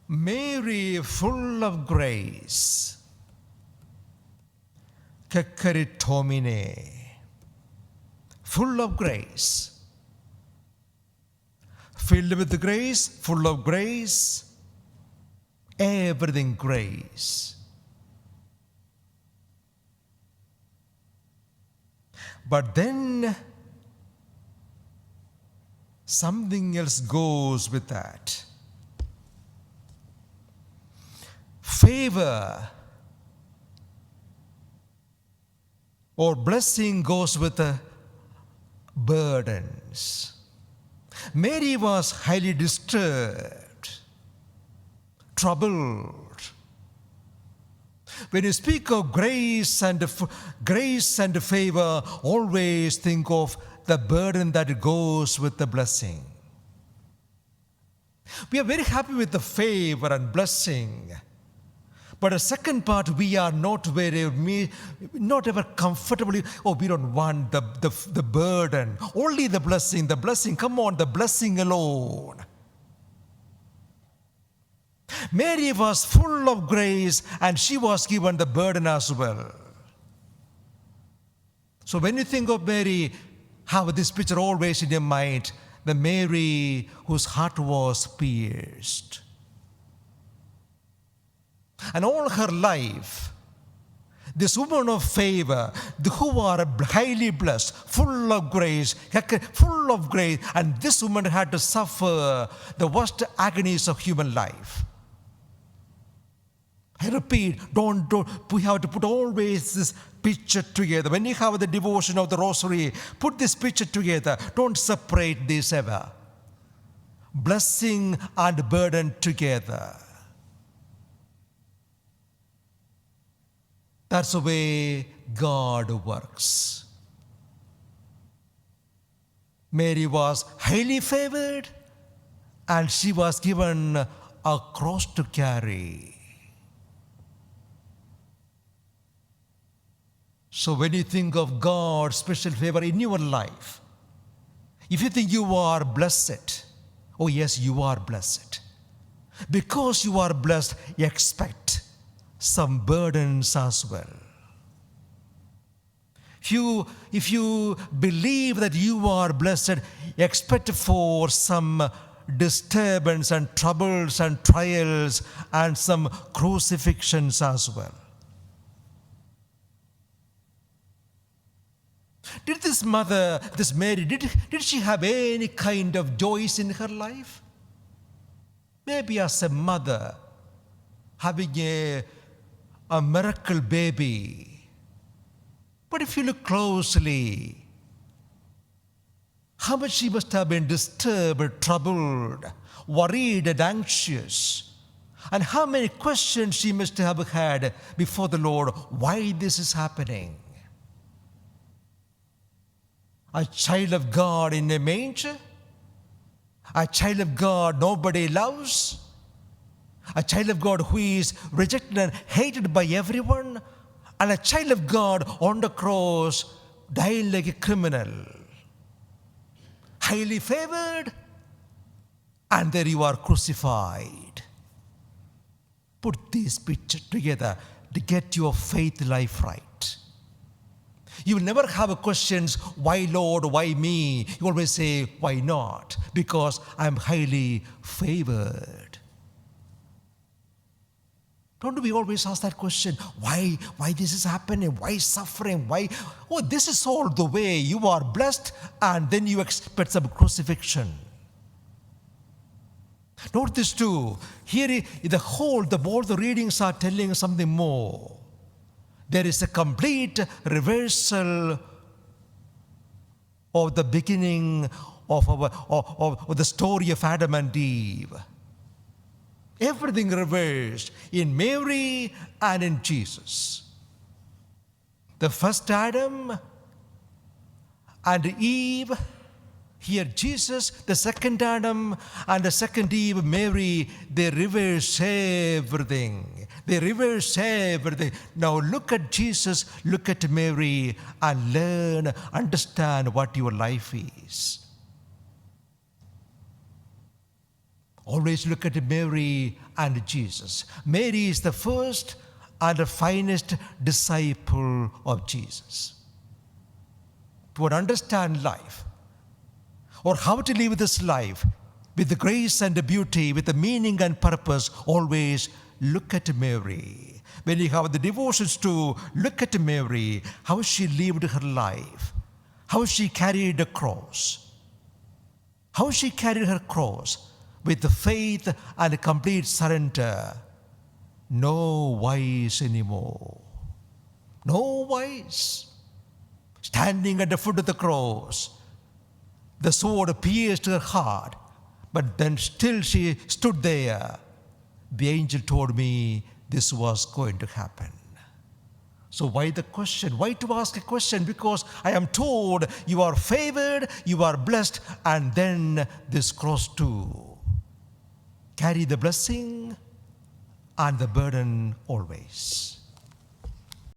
Mary, full of grace, ceterit Domine, full of grace, filled with grace, full of grace, everything grace. But then something else goes with that. Favor or blessing goes with burdens. Mary was highly disturbed, troubled. When you speak of grace and favor, always think of the burden that goes with the blessing. We are very happy with the favor and blessing. But the second part, we are not ever comfortable. Oh, we don't want the burden. Only the blessing, come on, the blessing alone. Mary was full of grace and she was given the burden as well. So when you think of Mary, have this picture always in your mind, the Mary whose heart was pierced. And all her life, this woman of favor, who are highly blessed, full of grace, and this woman had to suffer the worst agonies of human life. I repeat, we have to put always this picture together. When you have the devotion of the rosary, put this picture together. Don't separate this ever. Blessing and burden together. That's the way God works. Mary was highly favored and she was given a cross to carry. So when you think of God's special favor in your life, if you think you are blessed, oh yes, you are blessed. Because you are blessed, you expect some burdens as well. If you believe that you are blessed, expect for some disturbance and troubles and trials and some crucifixions as well. Did this mother, this Mary, did she have any kind of joys in her life? Maybe as a mother, having a miracle baby. But if you look closely, how much she must have been disturbed, troubled, worried and anxious. And how many questions she must have had before the Lord, why this is happening. A child of God in a manger, a child of God nobody loves, a child of God who is rejected and hated by everyone, and a child of God on the cross dying like a criminal. Highly favored, and there you are crucified. Put this picture together to get your faith life right. You will never have questions, why Lord, why me? You always say, why not? Because I'm highly favored. Don't we always ask that question, why this is happening, why suffering, why? Oh, this is all the way. You are blessed and then you expect some crucifixion. Note this too. Here, all the readings are telling something more. There is a complete reversal of the beginning of the story of Adam and Eve. Everything reversed in Mary and in Jesus. The first Adam and Eve, here Jesus, the second Adam and the second Eve, Mary, they reverse everything. They reverse everything. Now look at Jesus, look at Mary, and learn, understand what your life is. Always look at Mary and Jesus. Mary is the first and the finest disciple of Jesus. To understand life, or how to live this life with the grace and the beauty, with the meaning and purpose, always look at Mary. When you have the devotions to look at Mary, how she lived her life, how she carried the cross, how she carried her cross with the faith and complete surrender. No vice anymore. No vice. Standing at the foot of the cross, the sword pierced her heart, but then still she stood there. The angel told me this was going to happen. So why the question? Why to ask a question? Because I am told you are favored, you are blessed, and then this cross too. Carry the blessing and the burden always.